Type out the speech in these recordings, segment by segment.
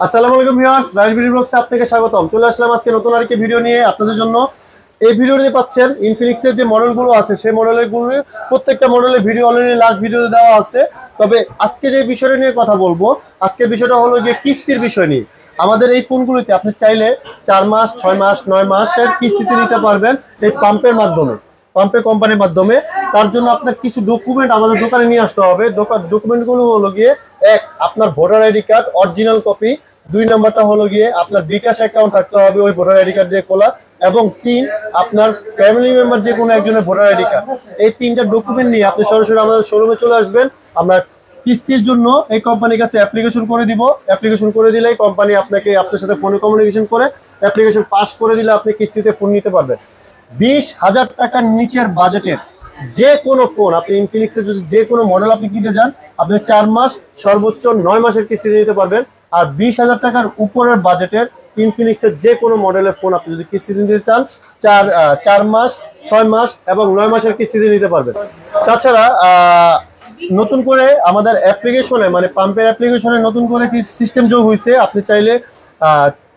আসসালামু আলাইকুম viewers, rice video ব্লগসে আপনাকে স্বাগতম। চলে আসলাম আজকে নতুন আরেকটি ভিডিও নিয়ে আপনাদের জন্য। এই ভিডিওতে পাচ্ছেন ইনফিনিক্সের যে মডেলগুলো আছে সেই মডেলগুলো প্রত্যেকটা মডেলের ভিডিও অলরেডি লাস্ট ভিডিওতে দেওয়া আছে। তবে আজকে যে বিষয়টা নিয়ে কথা বলবো, আজকের বিষয়টা হলো গিয়ে কিস্তির বিষয় নিয়ে। আমাদের এই ফোনগুলোতে আপনি চাইলে 4 মাস 6 মাস 9 মাসের কিস্তিতে নিতে পারবেন এই পাম্পের মাধ্যমে, পাম্পের কোম্পানির মাধ্যমে। তার জন্য আপনার কিছু ডকুমেন্ট আমাদের দোকানে নিয়ে আসতে হবে। ডকুমেন্টগুলো হলো গিয়ে এক, আপনার voter ID card original copy. 2 নাম্বারটা হলো গিয়ে আপনার বিকাশ অ্যাকাউন্ট থাকতে হবে ওই ভোটার আইডি কার্ড দিয়ে খোলা। এবং 3, আপনার ফ্যামিলি মেম্বার যে কোনো একজনের ভোটার আইডি কার্ড। এই 3টা ডকুমেন্ট নিয়ে আপনি সরাসরি আমাদের শোরুমে চলে আসবেন। আমরা কিস্তির জন্য এই কোম্পানির কাছে অ্যাপ্লিকেশন করে দিব। অ্যাপ্লিকেশন করে দিলেই কোম্পানি আপনাকে আপনার সাথে ফোনে কমিউনিকেশন করে অ্যাপ্লিকেশন পাস করে দিলে আপনি কিস্তিতে ফোন নিতে পারবেন। 20,000 টাকার নিচের বাজেটের যে কোনো ফোন আপনি ইনফিনিক্সের যদি যে কোনো মডেল আপনি কিনতে যান, আপনি 4 মাস সর্বোচ্চ 9 মাসের কিস্তিতে নিতে পারবেন। আর 20,000 টাকার উপরের বাজেটের ইনফিনিক্সের যে কোনো মডেলের ফোন আপনি যদি কিস্তিতে নিতে চান, 4 মাস 6 মাস এবং 9 মাসের কিস্তিতে নিতে পারবেন। তাছাড়া নতুন করে আমাদের অ্যাপ্লিকেশনে মানে পাম্পের অ্যাপ্লিকেশনে নতুন করে কি সিস্টেম যোগ হয়েছে। আপনি চাইলে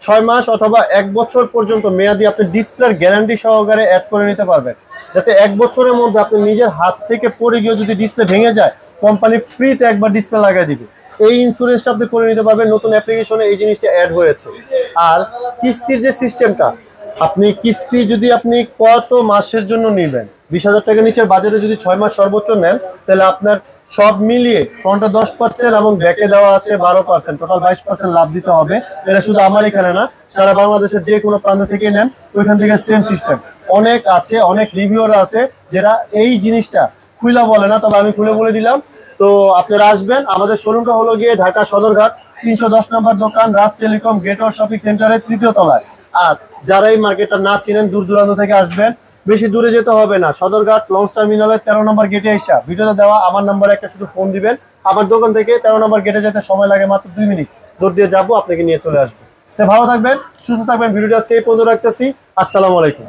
6 মাস অথবা 1 বছর পর্যন্ত মেয়াদি আপনি ডিসপ্লের গ্যারান্টি সহকারে অ্যাড করে নিতে পারবেন, যাতে 1 বছরের মধ্যে আপনি নিজের হাত থেকে পড়ে গিয়ে যদি ডিসপ্লে ভেঙে যায় কোম্পানি ফ্রিতে একবার ডিসপ্লে লাগিয়ে দিবে। এই ইন্স্যুরেন্সটা আপনি করে নিতে পারবেন। নতুন অ্যাপ্লিকেশনে এই জিনিসটা অ্যাড হয়েছে। আর কিস্তির যে সিস্টেমটা, আপনি কিস্তি যদি আপনি কত মাসের জন্য নেবেন, 20,000 টাকার নিচের বাজেটে যদি 6 মাস সর্বোচ্চ নেন, তাহলে আপনার সব মিলিয়ে ফ্রন্টে 10% এবং ব্যাকে দেওয়া আছে 12%, টোটাল 22% লাভ দিতে হবে। এটা শুধু আমার এখানে না, সারা বাংলাদেশের যে কোনো প্রান্ত থেকে নেন ওইখান থেকে সেম সিস্টেম। অনেক আছে, অনেক রিভিউয়ার আছে যারা এই জিনিসটা খুলে বলে না, তবে আমি খুলে বলে দিলাম। তো আপনারা আসবেন। আমাদের শোরুমটা হলো গিয়ে ঢাকা সদরঘাট 310 নম্বর দোকান, রাজ টেলিকম গেটওয়ার শপিং সেন্টারের 3য় তলায়। আর যারা এই মার্কেটটা না চিনেন, দূর দূরান্ত থেকে আসবেন, বেশি দূরে যেতে হবে না। সদরঘাট লঞ্চ টার্মিনালের 13 নম্বর গেটে এসে ভিডিওতে দেওয়া আমার নাম্বারে একটা শুধু ফোন দিবেন। আমার দোকান থেকে 13 নম্বর গেটে যেতে সময় লাগে মাত্র 2 মিনিট। দৌড় দিয়ে যাবো, আপনাকে নিয়ে চলে আসবো। তো ভালো থাকবেন, সুস্থ থাকবেন। ভিডিওটা আজকে এই পর্যন্ত রাখতেছি। আসসালামু আলাইকুম।